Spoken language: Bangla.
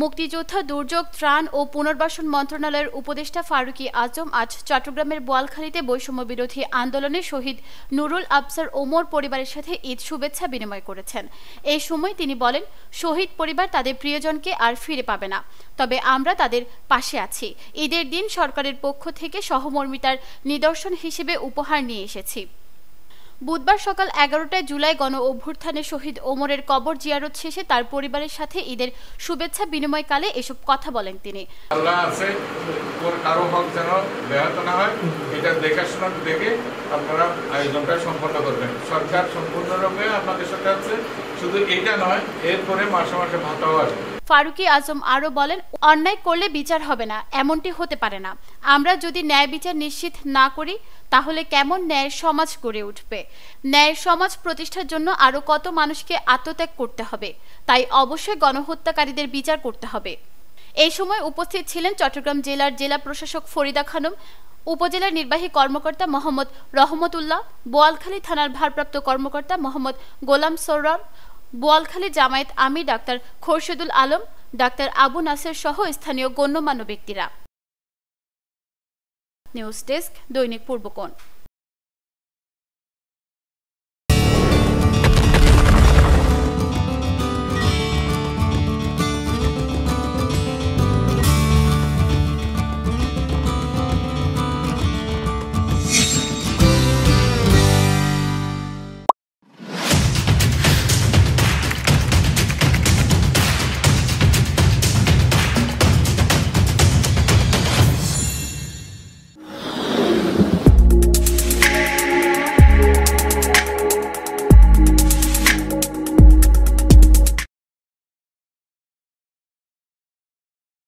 মুক্তিযোদ্ধা দুর্যোগ ত্রাণ ও পুনর্বাসন মন্ত্রণালয়ের উপদেষ্টা ফারুকী আজম আজ চট্টগ্রামের বোয়ালখালীতে বৈষম্য বিরোধী আন্দোলনে শহীদ নুরুল আবসার ওমর পরিবারের সাথে ঈদ শুভেচ্ছা বিনিময় করেছেন। এই সময় তিনি বলেন, শহীদ পরিবার তাদের প্রিয়জনকে আর ফিরে পাবে না, তবে আমরা তাদের পাশে আছি। ঈদের দিন সরকারের পক্ষ থেকে সহমর্মিতার নিদর্শন হিসেবে উপহার নিয়ে এসেছি। বুধবার সকাল 11টায় জুলাই গণ অভ্যুত্থানে শহীদ ওমরের কবর জিয়ারত শেষে তার পরিবারের সাথে ঈদের শুভেচ্ছা বিনিময়কালে এসব কথা বলেন তিনি। আল্লাহ আছে, কারো হক যেন ব্যাহত না হয়, এটা দেখাশোনা দেখে আপনারা আয়োজনটা সম্পন্ন করবেন। সরকার সম্পূর্ণরূপে আপনাদের সাথে আছে, শুধু এটা নয়, এরপরে মাসে মাসে ভাতাও আসবে। ফারুকী আজম আরও বলেন, অন্যায় করলে বিচার হবে না, এমনটি হতে পারে না। আমরা যদি ন্যায় বিচার নিশ্চিত না করি তাহলে কেমন ন্যায়ের সমাজ গড়ে উঠবে? ন্যায়ের সমাজ প্রতিষ্ঠার জন্য আরও কত মানুষকে আত্মত্যাগ করতে হবে? তাই অবশ্যই গণহত্যাকারীদের বিচার করতে হবে। এই সময় উপস্থিত ছিলেন চট্টগ্রাম জেলার জেলা প্রশাসক ফরিদা খানম, উপজেলার নির্বাহী কর্মকর্তা মোহাম্মদ রহমতুল্লাহ, বোয়ালখালী থানার ভারপ্রাপ্ত কর্মকর্তা মোহাম্মদ গোলাম সরওয়ার, বোয়ালখালী জামায়াত আমির ডাক্তার খোরশেদুল আলম, ডাক্তার আবু নাসের সহ স্থানীয় গণ্যমান্য ব্যক্তিরা। নিউজ ডেস্ক, দৈনিক পূর্বকোণ।